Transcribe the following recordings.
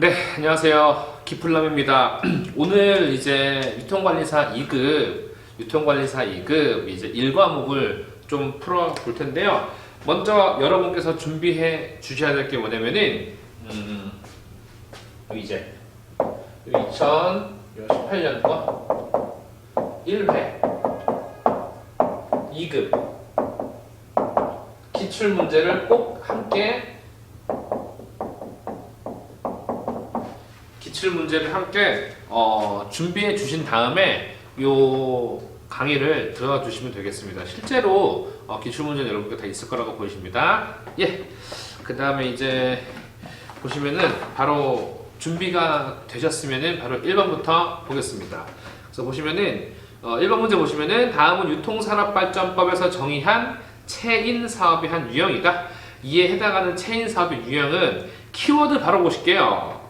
네, 안녕하세요. 기플럼입니다. 오늘 이제 유통관리사 2급 이제 1과목을 좀 풀어 볼 텐데요. 먼저 여러분께서 준비해 주셔야 될 게 뭐냐면은, 이제 2018년도 1회 2급 기출문제를 꼭 함께 준비해 주신 다음에 요 강의를 들어가 주시면 되겠습니다. 실제로 기출문제는 여러분께 다 있을 거라고 보이십니다. 예. 그 다음에 이제 보시면은 바로 준비가 되셨으면은 바로 1번부터 보겠습니다. 그래서 보시면은 1번 문제 보시면은 다음은 유통산업발전법에서 정의한 체인 사업의 한 유형이다. 이에 해당하는 체인 사업의 유형은 키워드 바로 보실게요.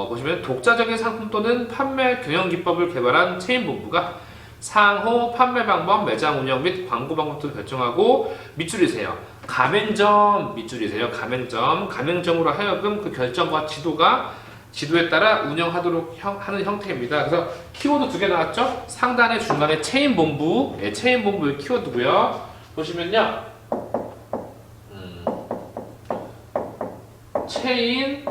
보시면 독자적인 상품 또는 판매 경영 기법을 개발한 체인 본부가 상호 판매 방법, 매장 운영 및 광고 방법 등을 결정하고 밑줄이세요. 가맹점 밑줄이세요. 가맹점으로 하여금 그 결정과 지도에 따라 운영하도록 하는 형태입니다. 그래서 키워드 두 개 나왔죠? 상단에 중간에 체인 본부, 체인 본부의 키워드고요. 보시면요, 체인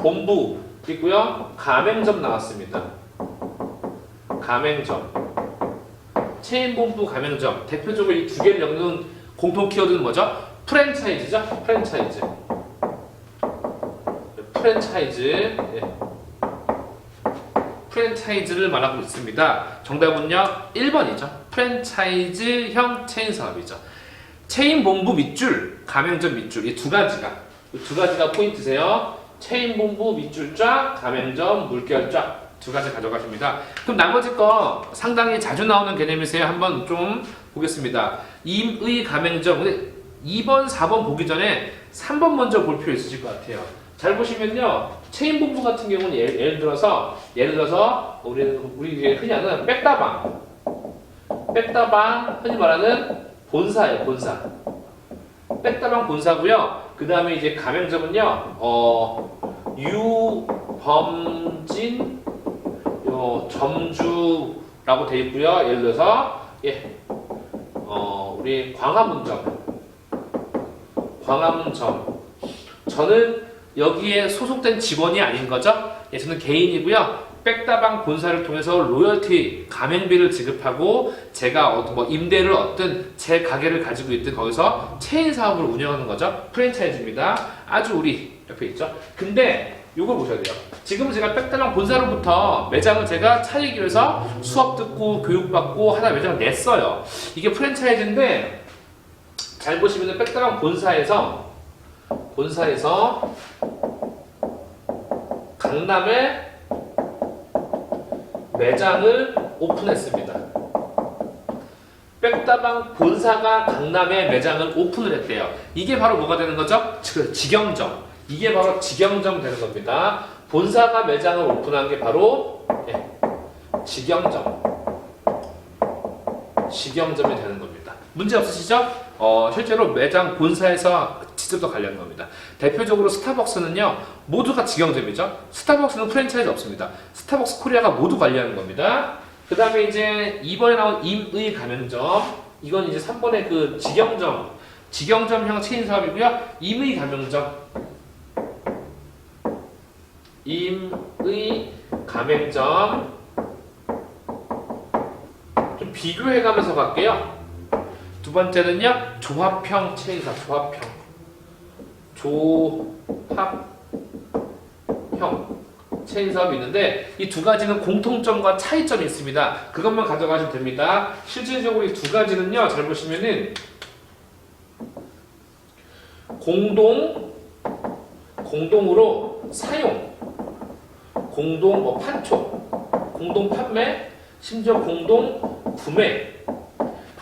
본부 있고요. 가맹점 나왔습니다. 가맹점, 체인 본부, 가맹점. 대표적으로 이 두 개를 엮는 공통 키워드는 뭐죠? 프랜차이즈죠. 프랜차이즈. 예. 프랜차이즈를 말하고 있습니다. 정답은요 1번이죠. 프랜차이즈형 체인 사업이죠. 체인 본부 밑줄, 가맹점 밑줄, 이 두 가지가 포인트세요. 체인 본부 밑줄 쫙, 가맹점 물결 쫙, 두 가지 가져가십니다. 그럼 나머지 거 상당히 자주 나오는 개념이세요. 한번 좀 보겠습니다. 임의 가맹점. 근데 2번, 4번 보기 전에 3번 먼저 볼 필요 있으실 것 같아요. 잘 보시면요, 체인 본부 같은 경우는 예를 들어서 우리 흔히 하는 백다방, 흔히 말하는 본사예요. 백다방 본사고요. 그 다음에 이제 가맹점은요, 유범진 점주라고 되어 있고요. 예를 들어서 우리 광화문점. 저는 여기에 소속된 직원이 아닌 거죠. 저는 개인이고요. 백다방 본사를 통해서 로열티 가맹비를 지급하고 제가 임대를 얻든 제 가게를 가지고 있든 거기서 체인 사업을 운영하는 거죠. 프랜차이즈입니다. 아주 우리 옆에 있죠. 근데 이걸 보셔야 돼요. 지금 제가 백다방 본사로부터 매장을 제가 차리기 위해서 수업 듣고 교육받고 하다 매장을 냈어요. 이게 프랜차이즈인데 잘 보시면 백다방 본사에서 강남에 매장을 오픈했습니다. 백다방 본사가 강남에 매장을 오픈을 했대요. 이게 바로 뭐가 되는 거죠? 직영점. 이게 바로 직영점 되는 겁니다. 본사가 매장을 오픈한 게 바로 직영점이 되는 겁니다. 문제 없으시죠? 실제로 매장 본사에서 직접도 관리하는 겁니다. 대표적으로 스타벅스는요, 모두가 직영점이죠. 스타벅스는 프랜차이즈 없습니다. 스타벅스 코리아가 모두 관리하는 겁니다. 그 다음에 이제 2번에 나온 임의 가맹점, 이건 이제 3번의 그 직영점형 체인 사업이고요. 임의 가맹점, 좀 비교해가면서 갈게요. 두 번째는요, 조합형 체인 사업, 조합형 체인 사업이 있는데 이 두 가지는 공통점과 차이점이 있습니다. 그것만 가져가시면 됩니다. 실질적으로 이 두 가지는요, 잘 보시면은 공동으로 사용, 공동 판촉, 공동 판매, 심지어 공동 구매를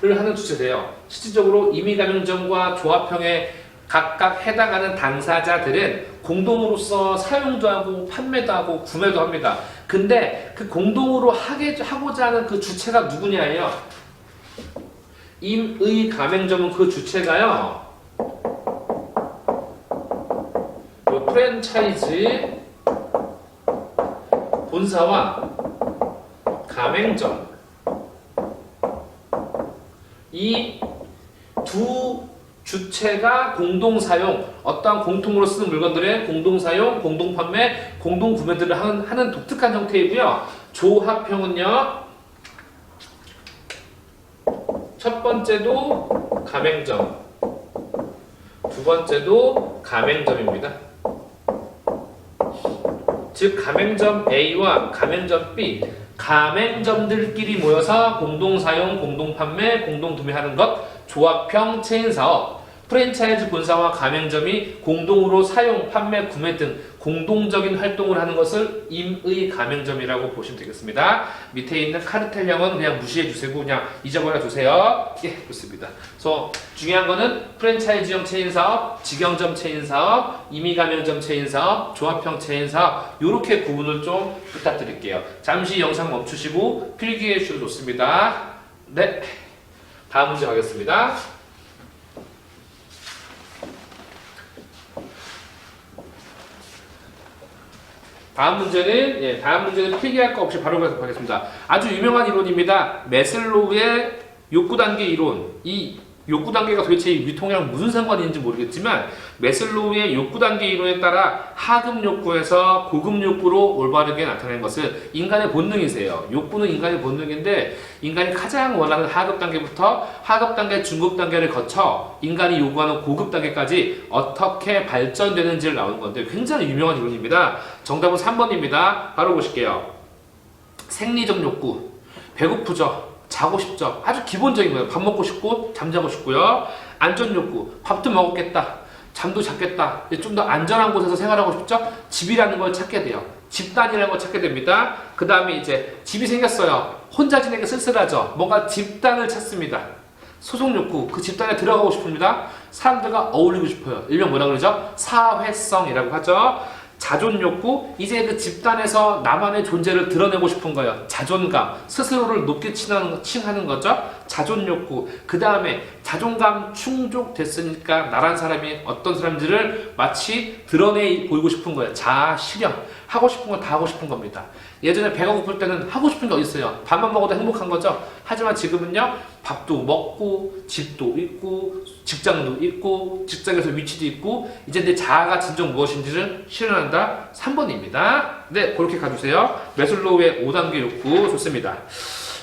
하는 주체세요. 실질적으로 임의가맹점과 조합형의 각각 해당하는 당사자들은 공동으로서 사용도 하고 판매도 하고 구매도 합니다. 근데 그 공동으로 하고자 하는 그 주체가 누구냐예요. 임의 가맹점은 그 주체가요, 프랜차이즈 본사와 가맹점 이 두 주체가 공동 사용, 어떠한 공통으로 쓰는 물건들의 공동 사용, 공동 판매, 공동 구매들을 하는 독특한 형태이고요. 조합형은요. 첫 번째도 가맹점, 두 번째도 가맹점입니다. 즉 가맹점 A와 가맹점 B, 가맹점들끼리 모여서 공동 사용, 공동 판매, 공동 구매하는 것, 조합형 체인 사업, 프랜차이즈 본사와 가맹점이 공동으로 사용, 판매, 구매 등 공동적인 활동을 하는 것을 임의 가맹점이라고 보시면 되겠습니다. 밑에 있는 카르텔형은 그냥 무시해 주세요. 그냥 잊어버려 주세요. 예, 좋습니다. 그래서 중요한 거는 프랜차이즈형 체인 사업, 직영점 체인 사업, 임의 가맹점 체인 사업, 조합형 체인 사업 이렇게 구분을 좀 부탁드릴게요. 잠시 영상 멈추시고 필기해 주셔도 좋습니다. 네, 다음 문제 가겠습니다. 다음 문제는 필기할 거 없이 바로 가겠습니다. 아주 유명한 이론입니다. 매슬로우의 욕구 단계 이론. 이 욕구 단계가 도대체 유통이랑 무슨 상관이 있는지 모르겠지만 매슬로우의 욕구 단계 이론에 따라 하급 욕구에서 고급 욕구로 올바르게 나타낸 것은 인간의 본능이세요. 욕구는 인간의 본능인데 인간이 가장 원하는 하급 단계부터 하급 단계, 중급 단계를 거쳐 인간이 요구하는 고급 단계까지 어떻게 발전되는지를 나오는 건데 굉장히 유명한 이론입니다. 정답은 3번입니다. 바로 보실게요. 생리적 욕구, 배고프죠? 자고 싶죠. 아주 기본적인 거예요. 밥 먹고 싶고 잠자고 싶고요. 안전 욕구, 밥도 먹었겠다. 잠도 잤겠다. 좀 더 안전한 곳에서 생활하고 싶죠. 집이라는 걸 찾게 돼요. 집단이라는 걸 찾게 됩니다. 그 다음에 이제 집이 생겼어요. 혼자 지내기 쓸쓸하죠. 뭔가 집단을 찾습니다. 소속 욕구, 그 집단에 들어가고 싶습니다. 사람들과 어울리고 싶어요. 일명 뭐라 그러죠? 사회성이라고 하죠. 자존 욕구, 이제 그 집단에서 나만의 존재를 드러내고 싶은 거예요. 자존감, 스스로를 높게 칭하는 거죠. 자존 욕구. 그 다음에 자존감 충족됐으니까 나란 사람이 어떤 사람들을 마치 드러내 보이고 싶은 거예요. 자아 실현. 하고 싶은 건 다 하고 싶은 겁니다. 예전에 배가 고플 때는 하고 싶은 게 어디 있어요? 밥만 먹어도 행복한 거죠. 하지만 지금은요, 밥도 먹고 집도 있고 직장도 있고 직장에서 위치도 있고 이제 내 자아가 진정 무엇인지를 실현한다. 3번입니다. 네, 그렇게 가주세요. 매슬로우의 5단계 욕구 좋습니다.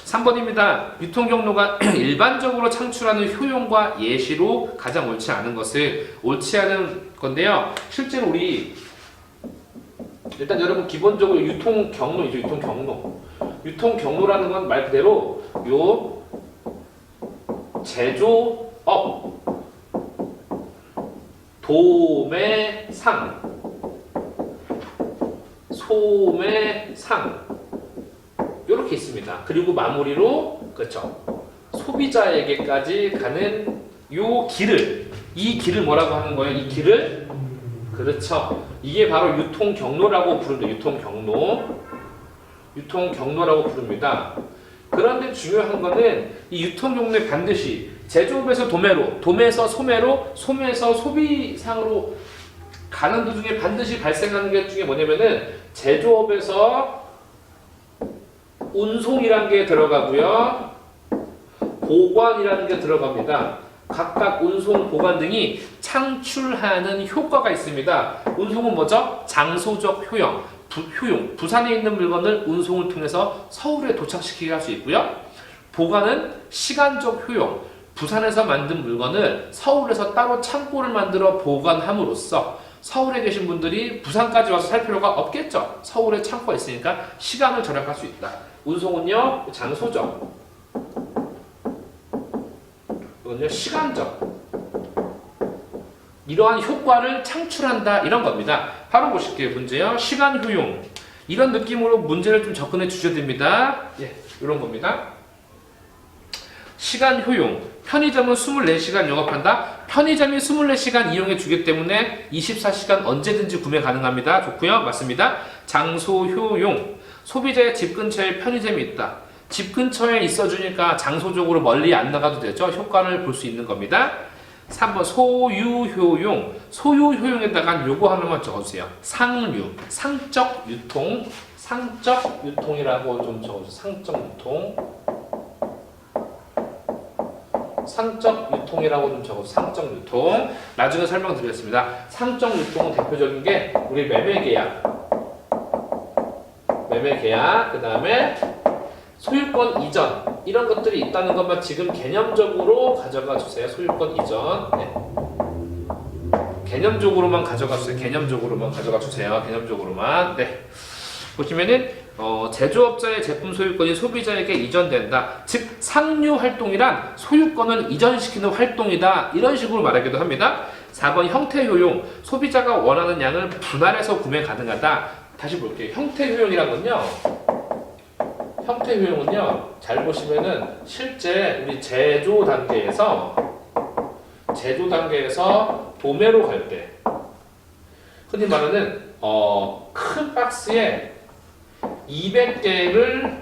3번입니다. 유통 경로가 일반적으로 창출하는 효용과 예시로 가장 옳지 않은 것을 옳지 않은 건데요. 실제로 우리 일단 여러분 기본적으로 유통 경로이죠. 유통 경로. 유통 경로라는 건 말 그대로 요 제조업, 도매상, 소매상 이렇게 있습니다. 그리고 마무리로 그렇죠. 소비자에게까지 가는 요 길을, 이 길을 뭐라고 하는 거예요? 이 길을 그렇죠. 이게 바로 유통 경로라고 부릅니다. 유통 경로. 유통 경로라고 부릅니다. 그런데 중요한 거는 이 유통 경로에 반드시 제조업에서 도매로, 도매에서 소매로, 소매에서 소비상으로 가는 도중에 반드시 발생하는 게 중에 뭐냐면은 제조업에서 운송이라는 게 들어가고요. 보관이라는 게 들어갑니다. 각각 운송, 보관 창출하는 효과가 있습니다. 운송은 뭐죠? 장소적 효용. 부산에 있는 물건을 운송을 통해서 서울에 도착시키게 할 수 있고요. 보관은 시간적 효용. 부산에서 만든 물건을 서울에서 따로 창고를 만들어 보관함으로써 서울에 계신 분들이 부산까지 와서 살 필요가 없겠죠. 서울에 창고가 있으니까 시간을 절약할 수 있다. 운송은요, 장소적. 이건요, 시간적. 이러한 효과를 창출한다. 이런 겁니다. 바로 보실게요. 문제요. 시간 효용. 이런 느낌으로 문제를 좀 접근해 주셔야 됩니다. 예, 이런 겁니다. 시간 효용. 편의점은 24시간 영업한다. 편의점이 24시간 이용해 주기 때문에 24시간 언제든지 구매 가능합니다. 좋고요. 맞습니다. 장소 효용. 소비자의 집 근처에 편의점이 있다. 집 근처에 있어주니까 장소적으로 멀리 안 나가도 되죠. 효과를 볼 수 있는 겁니다. 3번 소유효용. 소유효용에다가 요거 하나만 적어주세요. 상류, 상적 유통, 상적 유통이라고 좀 적어주세요. 상적 유통, 상적 유통이라고 좀 적어주세요. 상적 유통. 나중에 설명드리겠습니다. 상적 유통은 대표적인 게 우리 매매계약, 매매계약, 그 다음에 소유권 이전, 이런 것들이 있다는 것만 지금 개념적으로 가져가 주세요. 소유권 이전. 네. 개념적으로만 가져가 주세요. 개념적으로만 가져가 주세요. 개념적으로만. 네. 보시면은 제조업자의 제품 소유권이 소비자에게 이전된다. 즉 상류 활동이란 소유권을 이전시키는 활동이다. 이런 식으로 말하기도 합니다. 4번 형태 효용. 소비자가 원하는 양을 분할해서 구매 가능하다. 다시 볼게요. 형태 효용이란 건요. 형태 효용은요. 잘 보시면은 실제 우리 제조 단계에서 도매로 갈 때 흔히 말하는 큰 박스에 200개를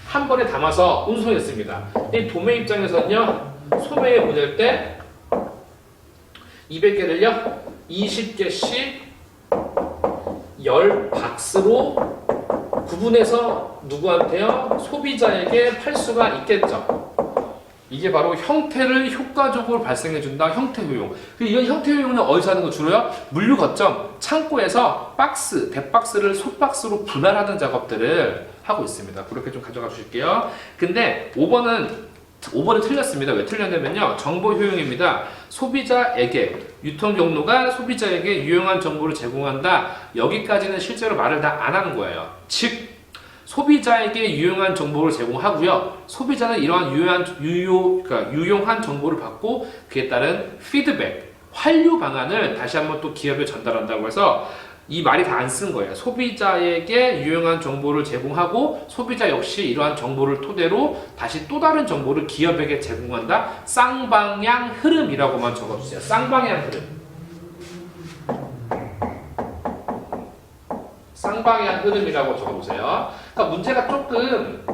한 번에 담아서 운송했습니다. 이 도매 입장에서는요. 소매에 보낼 때 200개를요. 20개씩 10박스로 구분해서 누구한테요? 소비자에게 팔 수가 있겠죠. 이게 바로 형태를 효과적으로 발생해준다. 형태 효용. 이런 형태 효용은 어디서 하는 거 주로요? 물류 거점, 창고에서 박스, 대박스를 소박스로 분할하는 작업들을 하고 있습니다. 그렇게 좀 가져가 주실게요. 근데 5번은 틀렸습니다. 왜 틀렸냐면요. 정보 효용입니다. 소비자에게, 유통 경로가 소비자에게 유용한 정보를 제공한다. 여기까지는 실제로 말을 다 안 하는 거예요. 즉, 소비자에게 유용한 정보를 제공하고요. 소비자는 이러한 유용한 정보를 받고 그에 따른 피드백, 환류 방안을 다시 한번 또 기업에 전달한다고 해서 이 말이 다 안 쓴 거예요. 소비자에게 유용한 정보를 제공하고 소비자 역시 이러한 정보를 토대로 다시 또 다른 정보를 기업에게 제공한다. 쌍방향 흐름이라고만 적어주세요. 쌍방향 흐름. 쌍방향 흐름이라고 적어보세요. 그러니까 문제가 조금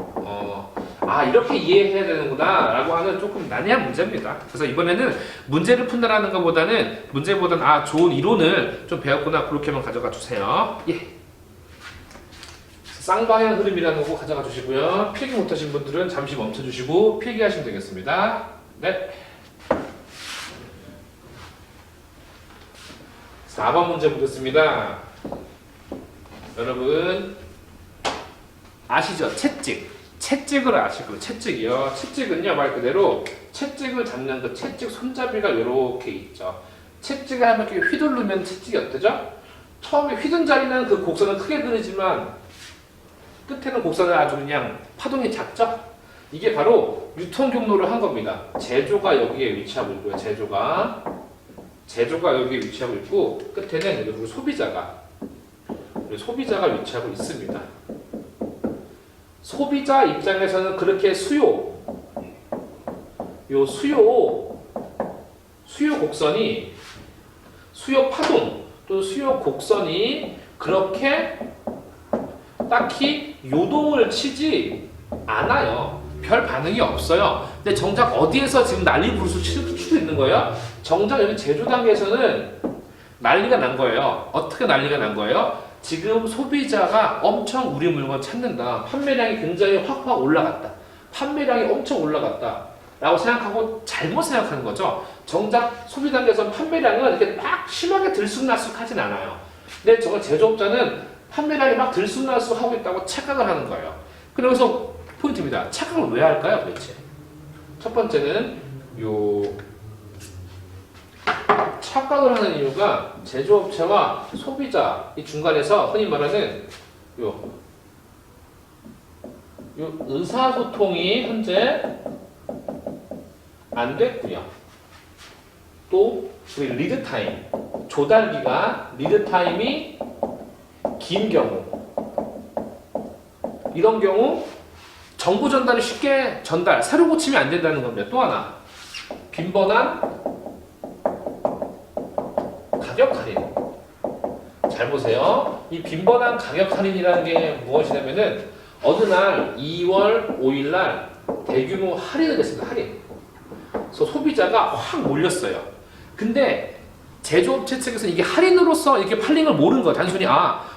이렇게 이해해야 되는구나 라고 하는 조금 난해한 문제입니다. 그래서 이번에는 문제를 푼다라는 것보다는 좋은 이론을 좀 배웠구나 그렇게만 가져가 주세요. 예. 쌍방향 흐름이라는 거 가져가 주시고요. 필기 못하신 분들은 잠시 멈춰주시고 필기하시면 되겠습니다. 네. 4번 문제 보겠습니다. 여러분 아시죠? 채찍을 아실 거예요. 채찍이요. 채찍은요 말 그대로 채찍을 잡는 그 채찍 손잡이가 이렇게 있죠. 채찍을 한번 이렇게 휘두르면 채찍이 어때죠? 처음에 휘둔 자리는 그 곡선은 크게 그리지만 끝에는 곡선은 아주 그냥 파동이 작죠? 이게 바로 유통 경로를 한 겁니다. 제조가 여기에 위치하고 있고요. 제조가 여기에 위치하고 있고 끝에는 여기 소비자가 위치하고 있습니다. 소비자 입장에서는 그렇게 수요 곡선이 수요 파동 또 수요 곡선이 그렇게 딱히 요동을 치지 않아요. 별 반응이 없어요. 근데 정작 어디에서 지금 난리 부르스 치고 있는 거예요? 정작 여기 제조 단계에서는 난리가 난 거예요. 어떻게 난리가 난 거예요? 지금 소비자가 엄청 우리 물건 찾는다. 판매량이 굉장히 확 올라갔다. 판매량이 엄청 올라갔다. 라고 생각하고 잘못 생각하는 거죠. 정작 소비 단계에서 판매량은 이렇게 막 심하게 들쑥날쑥 하진 않아요. 근데 저거 제조업자는 판매량이 막 들쑥날쑥 하고 있다고 착각을 하는 거예요. 그래서 포인트입니다. 착각을 왜 할까요, 도대체? 첫 번째는 착각을 하는 이유가 제조업체와 소비자 이 중간에서 흔히 말하는 의사소통이 현재 안 됐고요. 또 우리 리드타임, 조달기가 리드타임이 긴 경우, 이런 경우 정보 전달이 쉽게 새로 고치면 안 된다는 겁니다. 또 하나, 빈번한 가격 할인. 잘 보세요. 이 빈번한 가격 할인이라는 게 무엇이냐면은 어느 날 2월 5일 날 대규모 할인을 했습니다. 할인. 그래서 소비자가 확 몰렸어요. 근데 제조업체 측에서 이게 할인으로서 이렇게 팔린 걸 모르는 거야. 단순히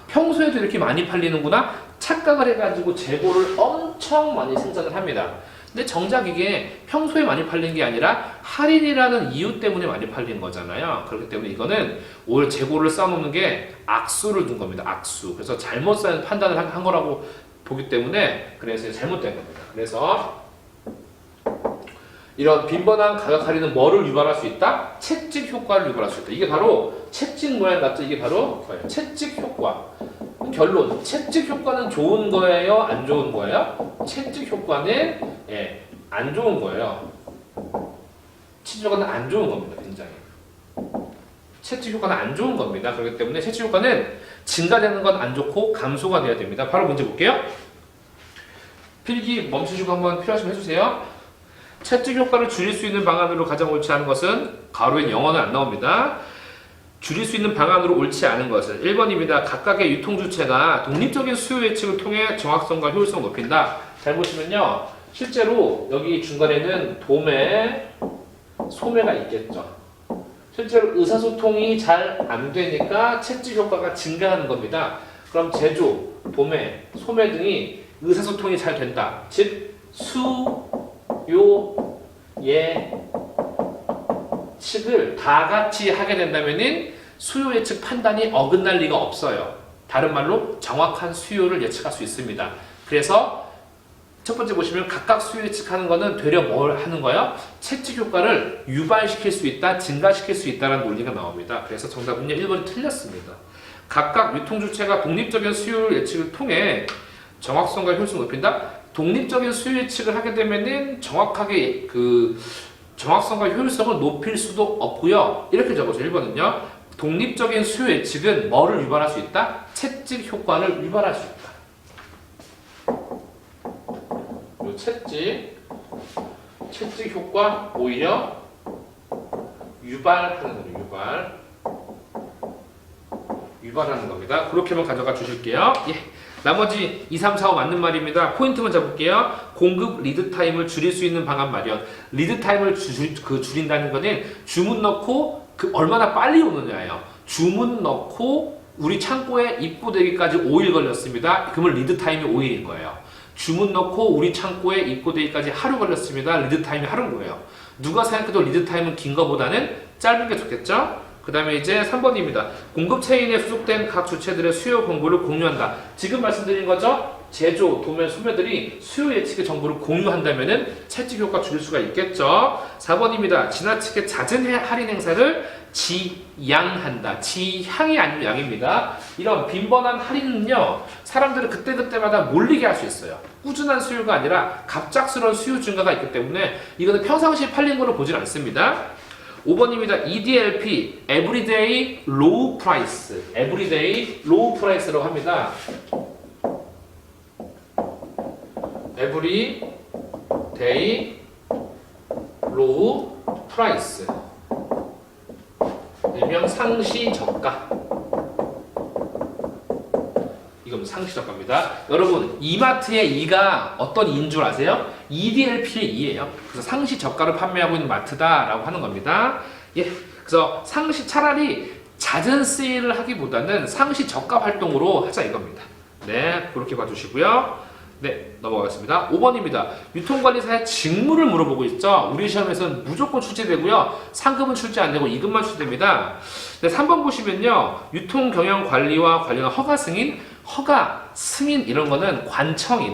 평소에도 이렇게 많이 팔리는구나 착각을 해가지고 재고를 엄청 많이 생산을 합니다. 근데 정작 이게 평소에 많이 팔린 게 아니라 할인이라는 이유 때문에 많이 팔린 거잖아요. 그렇기 때문에 이거는 오히려 재고를 쌓아놓는 게 악수를 둔 겁니다. 악수. 그래서 잘못 판단을 한 거라고 보기 때문에 그래서 잘못된 겁니다. 그래서 이런 빈번한 가격 할인은 뭐를 유발할 수 있다? 채찍 효과를 유발할 수 있다. 이게 바로 채찍 모양 같죠? 이게 바로 채찍 효과. 결론, 채찍 효과는 좋은 거예요? 안 좋은 거예요? 채찍 효과는 안 좋은 거예요. 채찍 효과는 안 좋은 겁니다. 굉장히. 채찍 효과는 안 좋은 겁니다. 그렇기 때문에 채찍 효과는 증가되는 건 안 좋고 감소가 돼야 됩니다. 바로 문제 볼게요. 필기 멈추시고 한번 필요하시면 해주세요. 채찍 효과를 줄일 수 있는 방안으로 가장 옳지 않은 것은 가로엔 영어는 안 나옵니다. 줄일 수 있는 방안으로 옳지 않은 것은 1번입니다. 각각의 유통주체가 독립적인 수요 예측을 통해 정확성과 효율성을 높인다. 잘 보시면요. 실제로 여기 중간에는 도매, 소매가 있겠죠. 실제로 의사소통이 잘 안 되니까 채찍 효과가 증가하는 겁니다. 그럼 제조, 도매, 소매 등이 의사소통이 잘 된다. 즉 수요 예측을 다 같이 하게 된다면은 수요 예측 판단이 어긋날 리가 없어요. 다른 말로 정확한 수요를 예측할 수 있습니다. 그래서 첫 번째 보시면 각각 수요 예측하는 거는 되려 뭘 하는 거예요? 채찍 효과를 유발시킬 수 있다, 증가시킬 수 있다는 논리가 나옵니다. 그래서 정답은요 1번이 틀렸습니다. 각각 유통주체가 독립적인 수요 예측을 통해 정확성과 효율성을 높인다. 독립적인 수요 예측을 하게 되면은 정확하게 정확성과 효율성을 높일 수도 없고요. 이렇게 적어줘. 1번은요. 독립적인 수요 예측은 뭐를 유발할 수 있다? 채찍 효과를 유발할 수 있다. 요 채찍 효과 오히려 유발하는 거죠. 유발하는 겁니다. 그렇게만 가져가 주실게요. 예. 나머지 2, 3, 4, 5 맞는 말입니다. 포인트만 잡을게요. 공급 리드 타임을 줄일 수 있는 방안 마련. 리드 타임을 줄인다는 거는 주문 넣고 얼마나 빨리 오느냐예요. 주문 넣고 우리 창고에 입고되기까지 5일 걸렸습니다. 그러면 리드 타임이 5일인 거예요. 주문 넣고 우리 창고에 입고되기까지 하루 걸렸습니다. 리드 타임이 하루인 거예요. 누가 생각해도 리드 타임은 긴 거보다는 짧은 게 좋겠죠? 그 다음에 이제 3번입니다. 공급 체인에 수속된 각 주체들의 수요 정보를 공유한다. 지금 말씀드린 거죠? 제조, 도매, 소매들이 수요 예측의 정보를 공유한다면은 채찍 효과 줄일 수가 있겠죠? 4번입니다. 지나치게 잦은 할인 행사를 지양한다. 지향이 아니면 양입니다. 이런 빈번한 할인은요, 사람들을 그때그때마다 몰리게 할 수 있어요. 꾸준한 수요가 아니라 갑작스러운 수요 증가가 있기 때문에 이거는 평상시에 팔린 걸로 보진 않습니다. 5번입니다. EDLP, Everyday Low Price. Everyday Low Price라고 합니다. Everyday Low Price. 일명 상시 저가. 이건 상시 저가입니다. 여러분, 이마트의 이가 어떤 이인 줄 아세요? EDLP의 이예요. 그래서 상시 저가를 판매하고 있는 마트다라고 하는 겁니다. 예, 그래서 차라리 잦은 세일을 하기보다는 상시 저가 활동으로 하자 이겁니다. 네, 그렇게 봐주시고요. 네, 넘어가겠습니다. 5번입니다. 유통관리사의 직무를 물어보고 있죠. 우리 시험에서는 무조건 출제되고요. 상급은 출제 안 되고 2급만 출제됩니다. 네, 3번 보시면요. 유통경영관리와 관련한 허가 승인 이런 거는 관청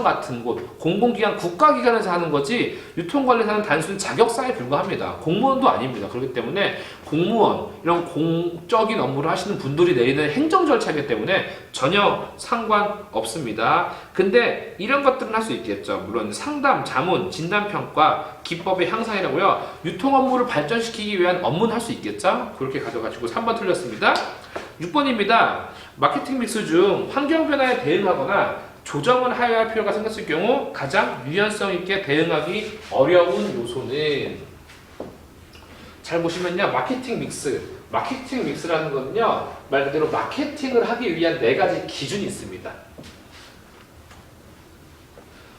같은 곳, 공공기관, 국가기관에서 하는 거지 유통관리사는 단순히 자격사에 불과합니다. 공무원도 아닙니다. 그렇기 때문에 공무원, 이런 공적인 업무를 하시는 분들이 내리는 행정 절차이기 때문에 전혀 상관없습니다. 근데 이런 것들은 할 수 있겠죠. 물론 상담, 자문, 진단평가, 기법의 향상이라고요. 유통 업무를 발전시키기 위한 업무는 할 수 있겠죠. 그렇게 가져가지고 3번 틀렸습니다. 6번입니다. 마케팅 믹스 중 환경 변화에 대응하거나 조정을 해야 할 필요가 생겼을 경우 가장 유연성 있게 대응하기 어려운 요소는, 잘 보시면요. 마케팅 믹스라는 거는요. 말 그대로 마케팅을 하기 위한 4가지 기준이 있습니다.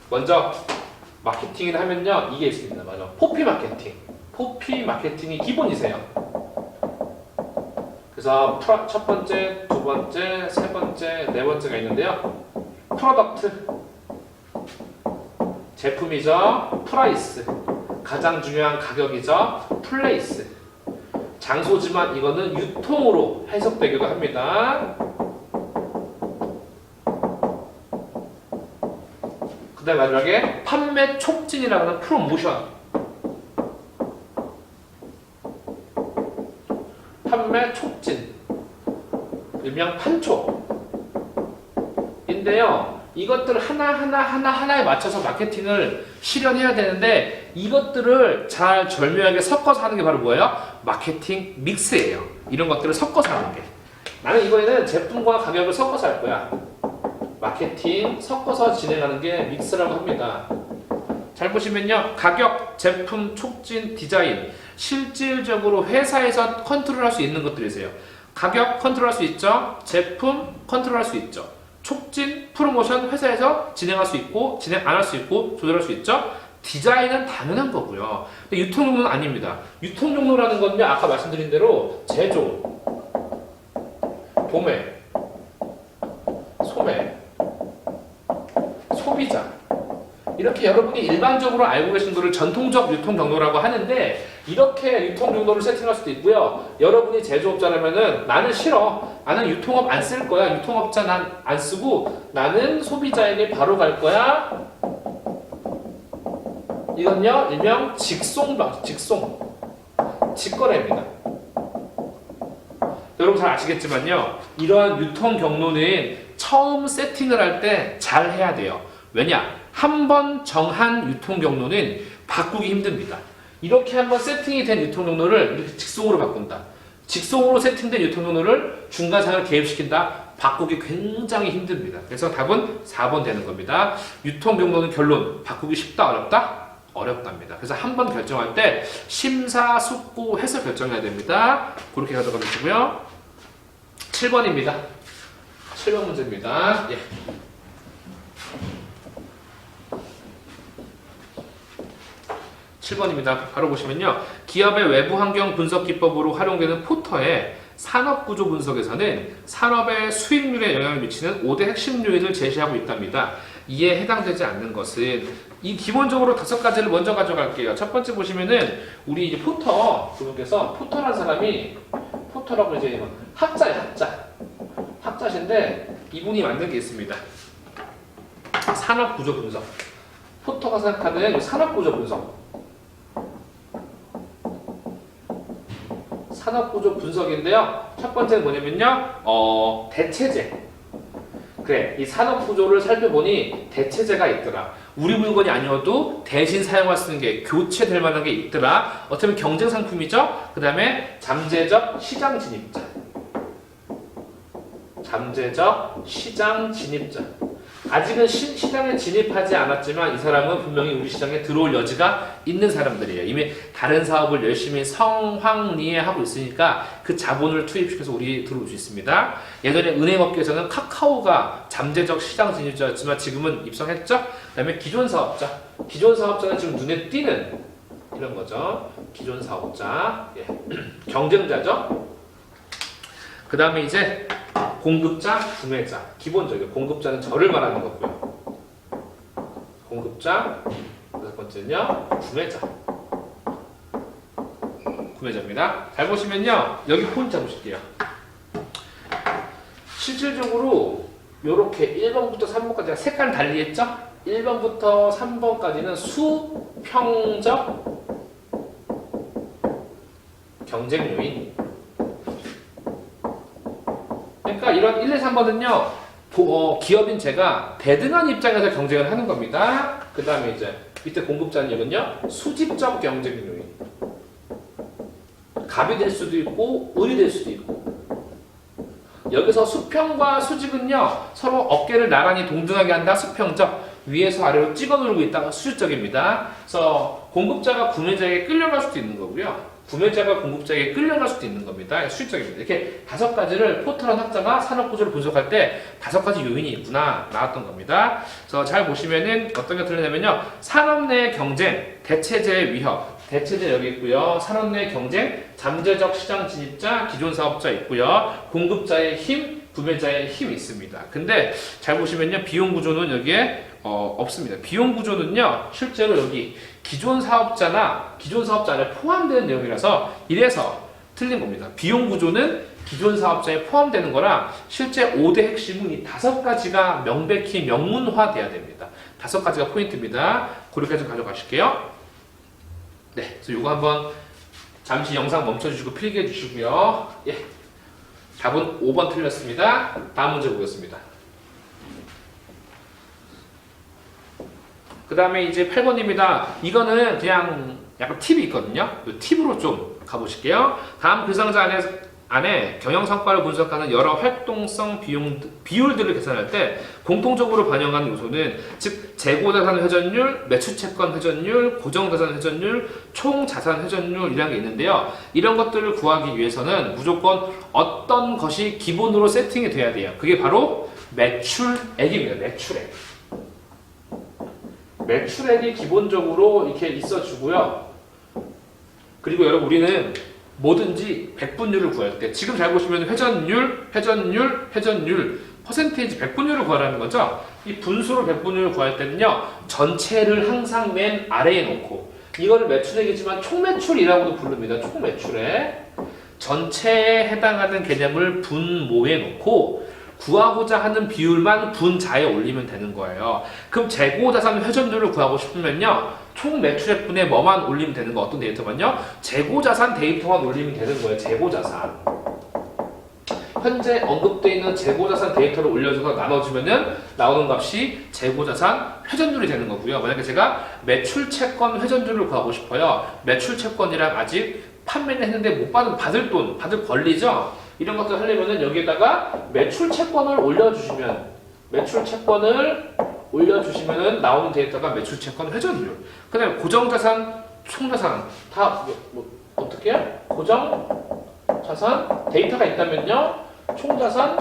먼저 마케팅을 하면요. 이게 있습니다. 맞아. 포피 마케팅. 포피 마케팅이 기본이세요. 그래서 첫 번째, 두 번째, 세 번째, 네 번째가 있는데요. 프로덕트, 제품이죠. 프라이스, 가장 중요한 가격이죠. 플레이스, 장소지만 이거는 유통으로 해석되기도 합니다. 그 다음에 마지막에 판매 촉진이라고 하는 프로모션, 판매 촉진, 일명 판촉인데요. 이것들 하나에 맞춰서 마케팅을 실현해야 되는데 이것들을 잘 절묘하게 섞어서 하는 게 바로 뭐예요? 마케팅 믹스예요. 이런 것들을 섞어서 하는 게. 나는 이번에는 제품과 가격을 섞어서 할 거야. 마케팅 섞어서 진행하는 게 믹스라고 합니다. 잘 보시면요. 가격, 제품, 촉진, 디자인. 실질적으로 회사에서 컨트롤할 수 있는 것들이세요. 가격 컨트롤할 수 있죠. 제품 컨트롤할 수 있죠. 촉진, 프로모션 회사에서 진행할 수 있고 진행 안 할 수 있고 조절할 수 있죠. 디자인은 당연한 거고요. 근데 유통용로는 아닙니다. 유통용로라는 건요. 아까 말씀드린 대로 제조, 도매, 소매, 소비자, 이렇게 여러분이 일반적으로 알고 계신 거를 전통적 유통 경로라고 하는데 이렇게 유통 경로를 세팅할 수도 있고요. 여러분이 제조업자라면은 나는 싫어. 나는 유통업 안 쓸 거야. 유통업자 난 안 쓰고 나는 소비자에게 바로 갈 거야. 이건요, 일명 직거래입니다. 여러분 잘 아시겠지만요. 이러한 유통 경로는 처음 세팅을 할 때 잘 해야 돼요. 왜냐? 한번 정한 유통 경로는 바꾸기 힘듭니다. 이렇게 한번 세팅이 된 유통 경로를 이렇게 직송으로 바꾼다. 직송으로 세팅된 유통 경로를 중간상을 개입시킨다. 바꾸기 굉장히 힘듭니다. 그래서 답은 4번 되는 겁니다. 유통 경로는 결론 바꾸기 쉽다 어렵다? 어렵답니다. 그래서 한번 결정할 때 심사숙고해서 결정해야 됩니다. 그렇게 가져가 주시고요. 7번입니다. 7번 문제입니다. 예. (7번입니다) 바로 보시면요. 기업의 외부 환경 분석 기법으로 활용되는 포터의 산업구조 분석에서는 산업의 수익률에 영향을 미치는 5대 핵심 요인을 제시하고 있답니다. 이에 해당되지 않는 것은 이 기본적으로 5가지를 먼저 가져갈게요. 첫 번째 보시면은 우리 이제 포터 그분께서 포터라는 사람이 포터라고 이제 학자예요. 학자신데 이분이 만든 게 있습니다. 산업구조 분석. 포터가 생각하는 산업구조 분석. 산업구조 분석인데요. 첫 번째는 뭐냐면요. 대체제. 그래, 이 산업구조를 살펴보니 대체제가 있더라. 우리 물건이 아니어도 대신 사용할 수 있는 게 교체될 만한 게 있더라. 어쩌면 경쟁 상품이죠. 그 다음에 잠재적 시장 진입자. 잠재적 시장 진입자. 아직은 시장에 진입하지 않았지만 이 사람은 분명히 우리 시장에 들어올 여지가 있는 사람들이에요. 이미 다른 사업을 열심히 성황리해하고 있으니까 그 자본을 투입시켜서 우리 들어올 수 있습니다. 예전에 은행업계에서는 카카오가 잠재적 시장 진입자였지만 지금은 입성했죠. 그 다음에 기존 사업자. 기존 사업자는 지금 눈에 띄는 이런 거죠. 기존 사업자. 예. 경쟁자죠. 그 다음에 이제 공급자, 구매자. 기본적이에요. 공급자는 저를 말하는 거고요. 공급자, 첫 번째는요, 구매자. 구매자입니다. 잘 보시면요, 여기 포인트 잡으실게요. 실질적으로 이렇게 1번부터 3번까지 색깔 달리 했죠? 1번부터 3번까지는 수평적 경쟁 요인. 그러니까 이런 1, 2, 3번은요, 기업인 제가 대등한 입장에서 경쟁을 하는 겁니다. 그 다음에 이제 밑에 공급자는 이건요, 수직적 경쟁 요인. 갑이 될 수도 있고, 을이 될 수도 있고. 여기서 수평과 수직은요, 서로 어깨를 나란히 동등하게 한다, 수평적. 위에서 아래로 찍어 누르고 있다가 수직적입니다. 그래서 공급자가 구매자에게 끌려갈 수도 있는 거고요. 구매자가 공급자에게 끌려갈 수도 있는 겁니다. 수익적입니다. 이렇게 5가지를 포터라는 학자가 산업구조를 분석할 때 5가지 요인이 있구나 나왔던 겁니다. 그래서 잘 보시면은 어떤 게 틀리냐면요. 산업 내 경쟁, 대체제의 위협, 대체제 여기 있고요. 산업 내 경쟁, 잠재적 시장 진입자, 기존 사업자 있고요. 공급자의 힘, 구매자의 힘이 있습니다. 근데 잘 보시면요, 비용 구조는 여기에 없습니다. 비용 구조는요, 실제로 여기 기존 사업자 안에 포함되는 내용이라서 이래서 틀린 겁니다. 비용 구조는 기존 사업자에 포함되는 거라 실제 5대 핵심은 이 5가지가 명백히 명문화돼야 됩니다. 5가지가 포인트입니다. 그렇게 좀 가져가실게요. 네, 그래서 이거 한번 잠시 영상 멈춰주시고 필기해 주시고요. 예, 답은 5번 틀렸습니다. 다음 문제 보겠습니다. 그 다음에 이제 8번입니다. 이거는 그냥 약간 팁이 있거든요. 이 팁으로 좀 가보실게요. 다음 글상자 안에 경영성과를 분석하는 여러 활동성 비율들을 계산할 때 공통적으로 반영하는 요소는 즉 재고자산 회전율, 매출채권 회전율, 고정자산 회전율, 총자산 회전율이라는 게 있는데요. 이런 것들을 구하기 위해서는 무조건 어떤 것이 기본으로 세팅이 돼야 돼요. 그게 바로 매출액입니다. 매출액. 매출액이 기본적으로 이렇게 있어주고요. 그리고 여러분 우리는 뭐든지 백분율을 구할 때 지금 잘 보시면 회전율, 퍼센테이지 백분율을 구하라는 거죠. 이 분수로 백분율을 구할 때는요, 전체를 항상 맨 아래에 놓고 이거를 매출액이지만 총매출이라고도 부릅니다. 총매출액. 전체에 해당하는 개념을 분모에 놓고 구하고자 하는 비율만 분자에 올리면 되는 거예요. 그럼 재고자산 회전율을 구하고 싶으면요, 총 매출액분에 뭐만 올리면 되는 거 어떤 데이터만요? 재고자산 데이터만 올리면 되는 거예요. 재고자산. 현재 언급되어 있는 재고자산 데이터를 올려줘서 나눠주면은 나오는 값이 재고자산 회전율이 되는 거고요. 만약에 제가 매출채권 회전율을 구하고 싶어요. 매출채권이랑 아직 판매를 했는데 못 받을 돈, 받을 권리죠? 이런 것들 하려면은 여기에다가 매출채권을 올려주시면은 나오는 데이터가 매출채권 회전율. 그 다음에 고정자산, 총자산 다 어떻게 해요? 고정자산 데이터가 있다면요, 총자산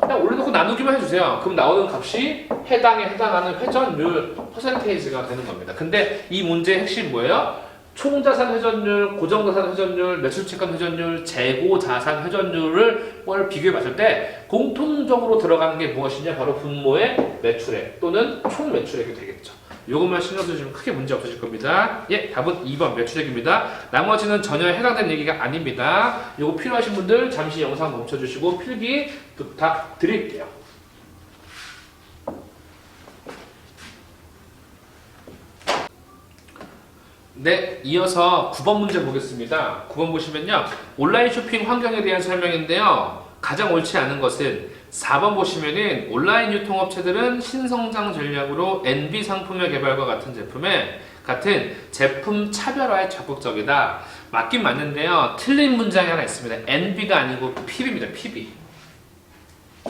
그냥 올려놓고 나누기만 해주세요. 그럼 나오는 값이 해당하는 회전율 퍼센테이지가 되는 겁니다. 근데 이 문제의 핵심 뭐예요? 총자산 회전율, 고정자산 회전율, 매출채권 회전율, 재고자산 회전율을 비교해 봤을 때 공통적으로 들어가는 게 무엇이냐? 바로 분모의 매출액 또는 총매출액이 되겠죠. 이것만 신경 쓰시면 크게 문제 없으실 겁니다. 예, 답은 2번 매출액입니다. 나머지는 전혀 해당되는 얘기가 아닙니다. 이거 필요하신 분들 잠시 영상 멈춰주시고 필기 부탁드릴게요. 네, 이어서 9번 문제 보겠습니다. 9번 보시면요, 온라인 쇼핑 환경에 대한 설명인데요. 가장 옳지 않은 것은 4번 보시면은 온라인 유통업체들은 신성장 전략으로 NB 상품의 개발과 같은 제품 차별화에 적극적이다. 맞긴 맞는데요. 틀린 문장이 하나 있습니다. NB가 아니고 PB입니다. PB.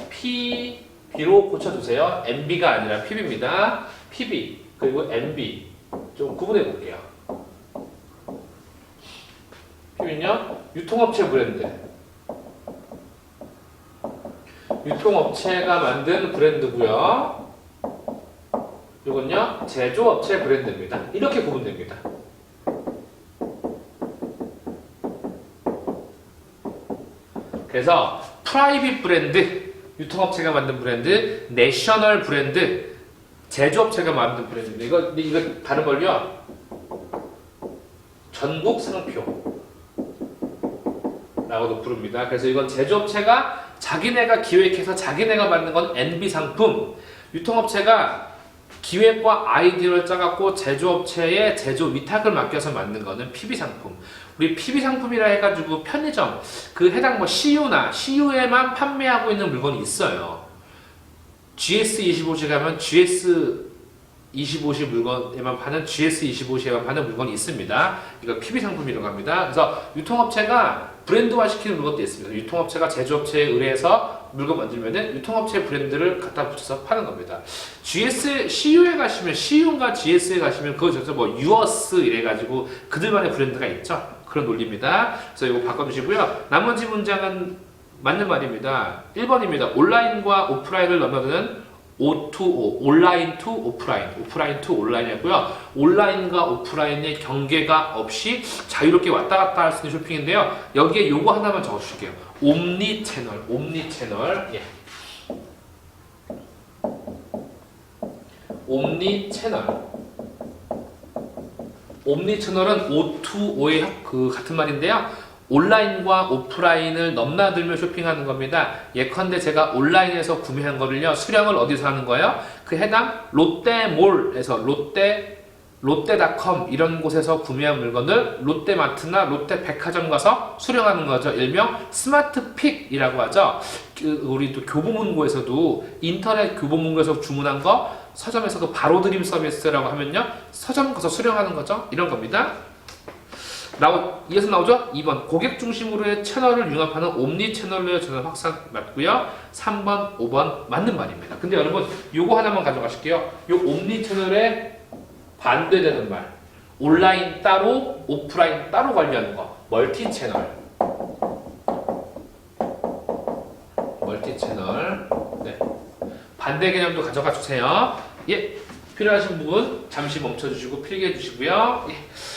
PB로 고쳐주세요. NB가 아니라 PB입니다. PB 그리고 NB 좀 구분해 볼게요. PB는요, 유통업체 브랜드. 유통업체가 만든 브랜드고요. 이건요, 제조업체 브랜드입니다. 이렇게 구분됩니다. 그래서 프라이빗 브랜드, 유통업체가 만든 브랜드, 내셔널 브랜드, 제조업체가 만든 브랜드입니다. 이거 다른 걸요, 전국 상표 라고도 부릅니다. 그래서 이건 제조업체가 자기네가 기획해서 자기네가 만든 건 NB 상품, 유통업체가 기획과 아이디어를 짜갖고 제조업체에 제조 위탁을 맡겨서 만든 거는 PB 상품. 우리 PB 상품이라 해가지고 편의점 그 해당 CU에만 판매하고 있는 물건이 있어요. GS25시 가면 GS25시 물건에만 파는 GS25시에만 파는 물건이 있습니다. 이거 PB 상품이라고 합니다. 그래서 유통업체가 브랜드화 시키는 물건도 있습니다. 유통업체가 제조업체에 의뢰해서 물건 만들면은 유통업체 브랜드를 갖다 붙여서 파는 겁니다. CU에 가시면, CU인가 GS에 가시면 그거 저서 유어스 이래가지고 그들만의 브랜드가 있죠. 그런 논리입니다. 그래서 이거 바꿔주시고요. 나머지 문장은 맞는 말입니다. 1번입니다. 온라인과 오프라인을 넘나드는 O to O, 온라인 to 오프라인, 오프라인 to 온라인이고요. 온라인과 오프라인의 경계가 없이 자유롭게 왔다 갔다 할 수 있는 쇼핑인데요. 여기에 요거 하나만 적어주실게요. 옴니 채널, 옴니 채널. 예. 옴니 채널. 옴니 채널은 O to O의 그 같은 말인데요. 온라인과 오프라인을 넘나들며 쇼핑하는 겁니다. 예컨대 제가 온라인에서 구매한 거를요, 수령을 어디서 하는 거예요? 그 해당 롯데몰에서 롯데닷컴 이런 곳에서 구매한 물건을 롯데마트나 롯데백화점 가서 수령하는 거죠. 일명 스마트픽이라고 하죠. 우리 또 교보문고에서도 인터넷 교보문고에서 주문한 거 서점에서도 바로 드림 서비스라고 하면요, 서점 가서 수령하는 거죠. 이런 겁니다. 이어서 나오죠? 2번 고객 중심으로의 채널을 융합하는 옴니 채널로의 전환 확산 맞고요. 3번, 5번 맞는 말입니다. 근데 여러분 요거 하나만 가져가실게요. 요 옴니 채널에 반대되는 말, 온라인 따로 오프라인 따로 관리하는 거, 멀티 채널. 멀티 채널. 네. 반대 개념도 가져가 주세요. 예. 필요하신 부분 잠시 멈춰주시고 필기해 주시고요. 예.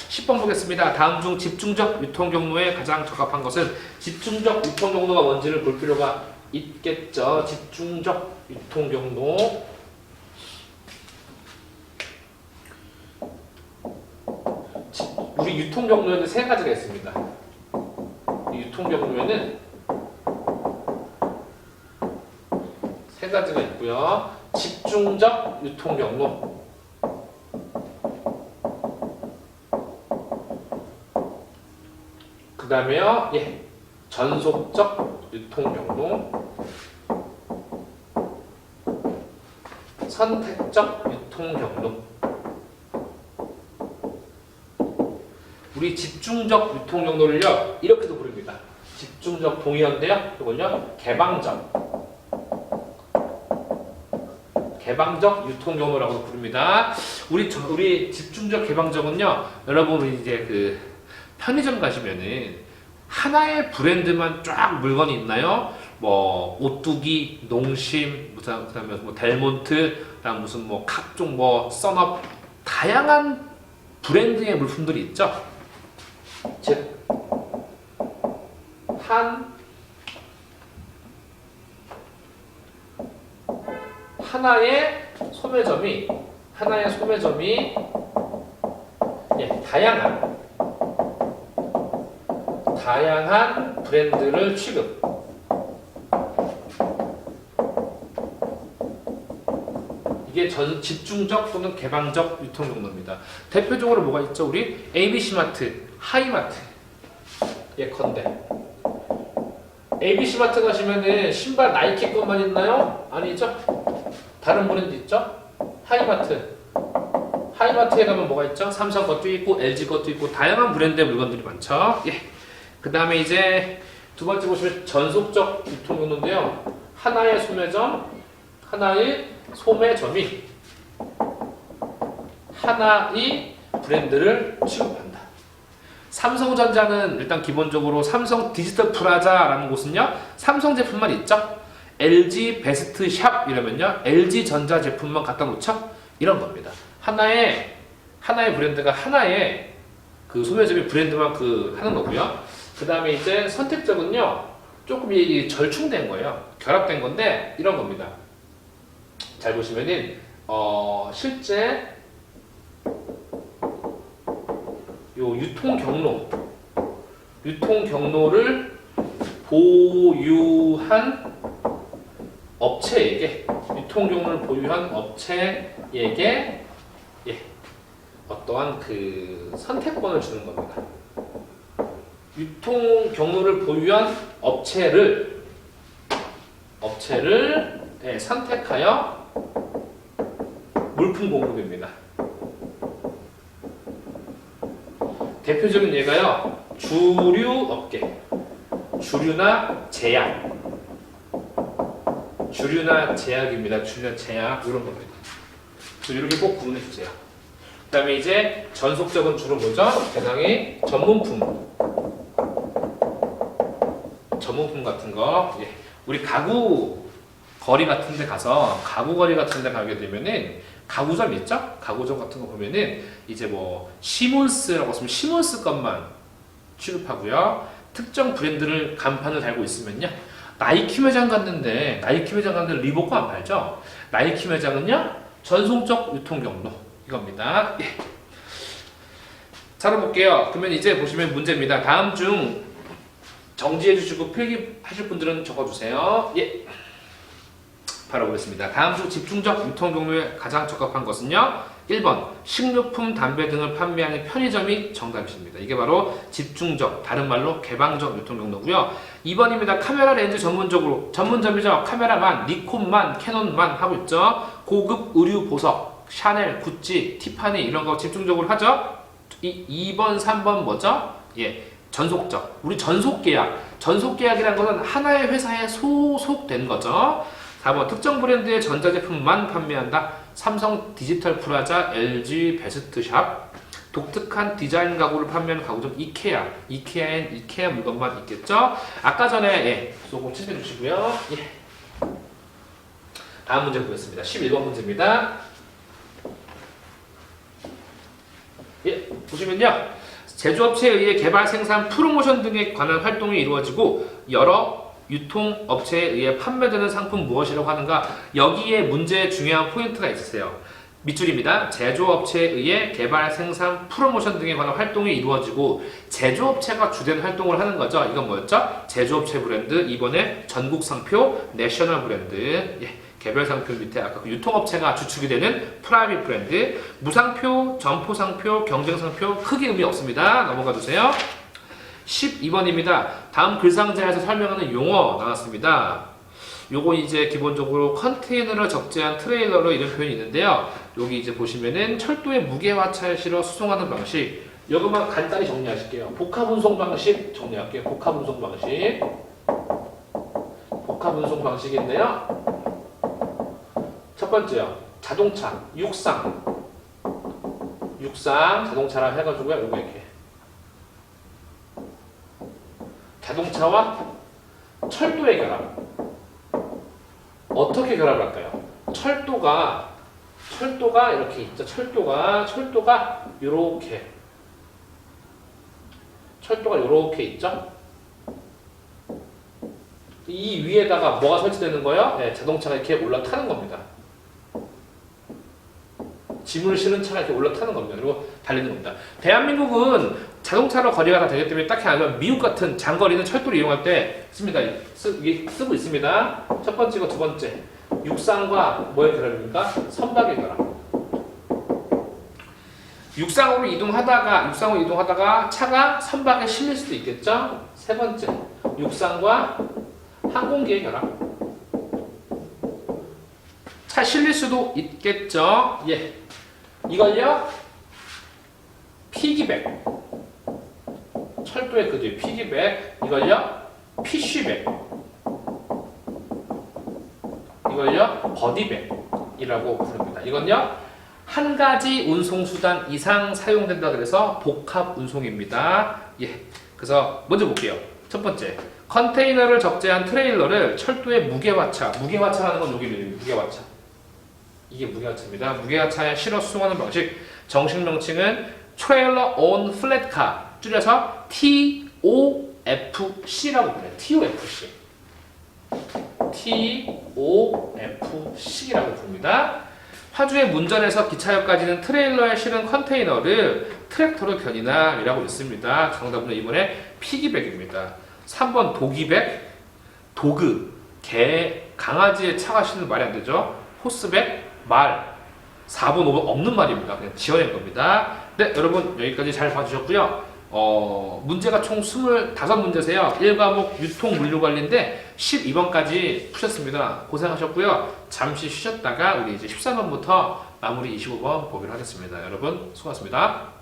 10번 보겠습니다. 다음 중 집중적 유통 경로에 가장 적합한 것은, 집중적 유통 경로가 뭔지를 볼 필요가 있겠죠. 집중적 유통 경로. 우리 유통 경로에는 세 가지가 있습니다. 이 유통 경로에는 세 가지가 있고요. 집중적 유통 경로, 그 다음에요, 예, 전속적 유통 경로, 선택적 유통 경로. 우리 집중적 유통 경로를요, 이렇게도 부릅니다. 집중적 동의어인데요, 이걸요, 개방적 유통 경로라고 부릅니다. 우리 집중적 개방적은요, 여러분 이제 그 편의점 가시면은 하나의 브랜드만 쫙 물건이 있나요? 뭐 오뚜기, 농심, 그다음에 뭐 델몬트, 그다음 무슨 뭐 각종 뭐 썬업, 다양한 브랜드의 물품들이 있죠. 즉 하나의 소매점이 예, 다양한 브랜드를 취급. 이게 집중적 또는 개방적 유통 경로입니다. 대표적으로 뭐가 있죠? 우리 ABC마트, 하이마트. 예컨대 ABC마트 가시면은 신발 나이키 것만 있나요? 아니죠? 다른 브랜드 있죠? 하이마트에 가면 뭐가 있죠? 삼성 것도 있고 LG 것도 있고 다양한 브랜드의 물건들이 많죠. 예. 그 다음에 이제 두 번째 보시면 전속적 유통 경로인데요. 하나의 소매점이 하나의 브랜드를 취급한다. 삼성전자는 일단 기본적으로 삼성 디지털 프라자라는 곳은요, 삼성 제품만 있죠. LG 베스트 샵 이러면요, LG 전자 제품만 갖다 놓죠. 이런 겁니다. 하나의 브랜드가 하나의 그 소매점이 브랜드만 하는 거고요. 그 다음에 이제 선택적은요, 조금 이 절충된 거예요. 결합된 건데 이런 겁니다. 잘 보시면은 실제 요 유통 경로를 보유한 업체에게 예, 어떠한 그 선택권을 주는 겁니다. 유통 경로를 보유한 업체를 예, 선택하여 물품 공급입니다. 대표적인 예가요, 주류 업계, 주류나 제약입니다. 주류나 제약 이런 겁니다. 이렇게 꼭 구분해 주세요. 그 다음에 이제 전속적은 주로 뭐죠? 대상이 전문품 같은 거. 예. 우리 가구 거리 같은 데 가서 가구 거리 같은 데 가게 되면은 가구점 있죠? 가구점 같은 거 보면은 이제 뭐 시몬스라고 쓰면 시몬스 것만 취급하고요. 특정 브랜드를 간판을 달고 있으면요. 나이키 매장 갔는데 리복 거 안 팔죠? 나이키 매장은요. 전송적 유통 경로 이겁니다. 예. 자, 볼게요. 그러면 이제 보시면 문제입니다. 다음 중 정지해 주시고 필기하실 분들은 적어주세요. 예. 바로 보겠습니다. 다음 중 집중적 유통 경로에 가장 적합한 것은요. 1번 식료품, 담배 등을 판매하는 편의점이 정답이십니다. 이게 바로 집중적, 다른 말로 개방적 유통 경로고요. 2번입니다. 카메라 렌즈 전문점이죠. 카메라만, 니콘만, 캐논만 하고 있죠. 고급 의류 보석, 샤넬, 구찌, 티파니 이런 거 집중적으로 하죠. 2번, 3번 뭐죠? 예, 전속적. 우리 전속계약이라는 것은 하나의 회사에 소속된 거죠. 4번 특정 브랜드의 전자제품만 판매한다. 삼성 디지털 프라자, LG 베스트샵. 독특한 디자인 가구를 판매하는 가구점 이케아엔 이케아 물건만 있겠죠. 아까 전에 예, 조금 챙겨 주시고요. 예. 다음 문제 보겠습니다. 11번 문제입니다. 예, 보시면요. 제조업체에 의해 개발, 생산, 프로모션 등에 관한 활동이 이루어지고 여러 유통업체에 의해 판매되는 상품 무엇이라고 하는가? 여기에 문제의 중요한 포인트가 있으세요. 밑줄입니다. 제조업체에 의해 개발, 생산, 프로모션 등에 관한 활동이 이루어지고 제조업체가 주된 활동을 하는 거죠. 이건 뭐였죠? 제조업체 브랜드, 이번에 전국 상표, 내셔널 브랜드. 예. 개별 상표 밑에 아까 그 유통업체가 주축이 되는 프라이빗 브랜드, 무상표, 점포상표, 경쟁상표 크게 의미 없습니다. 넘어가 주세요. 12번입니다. 다음 글상자에서 설명하는 용어 나왔습니다. 요거 이제 기본적으로 컨테이너를 적재한 트레일러로 이런 표현이 있는데요. 여기 이제 보시면은 철도의 무게화차에 실어 수송하는 방식. 요것만 간단히 정리하실게요. 복합운송 방식 정리할게요. 복합운송 방식인데요. 첫 번째요. 자동차, 육상 자동차라 해가지고요. 요거 이렇게 자동차와 철도의 결합. 어떻게 결합할까요? 철도가 이렇게 있죠. 철도가 요렇게 있죠. 이 위에다가 뭐가 설치되는 거예요? 네, 자동차가 이렇게 올라타는 겁니다. 짐을 실은 차가 이렇게 올라타는 겁니다. 그리고 달리는 겁니다. 대한민국은 자동차로 거리가 다 되기 때문에 딱히 안 하면 미국 같은 장거리는 철도를 이용할 때 씁니다. 쓰고 있습니다. 첫 번째고 두 번째. 육상과 뭐의 결합입니까? 선박의 결합. 육상으로 이동하다가 차가 선박에 실릴 수도 있겠죠? 세 번째. 육상과 항공기의 결합. 차 실릴 수도 있겠죠? 예. 이걸요, 피기백. 철도의 그 뒤에 피기백. 이걸요, 피쉬백. 이걸요, 버디백이라고 부릅니다. 이건요, 한 가지 운송수단 이상 사용된다 그래서 복합 운송입니다. 예. 그래서 먼저 볼게요. 첫 번째. 컨테이너를 적재한 트레일러를 철도의 무게화차라는 건 여기입니다. 무게화차. 이게 무게화차입니다. 무게화차에 실어 수송하는 방식. 정식 명칭은 트레일러 온 플랫카, 줄여서 TOFC라고 불러요. TOFC라고 부릅니다. 화주의 문전에서 기차역까지는 트레일러에 실은 컨테이너를 트랙터로 견인함이라고 있습니다. 정답은 이번에 피기백입니다. 3번 도기백, 강아지의 차가 실는 말이 안 되죠. 호스백, 말. 4번, 5번 없는 말입니다. 그냥 지어낸 겁니다. 네, 여러분 여기까지 잘 봐주셨고요. 문제가 총 25문제세요. 1과목 유통물류관리인데 12번까지 푸셨습니다. 고생하셨고요. 잠시 쉬셨다가 우리 이제 13번부터 마무리 25번 보기로 하겠습니다. 여러분 수고하셨습니다.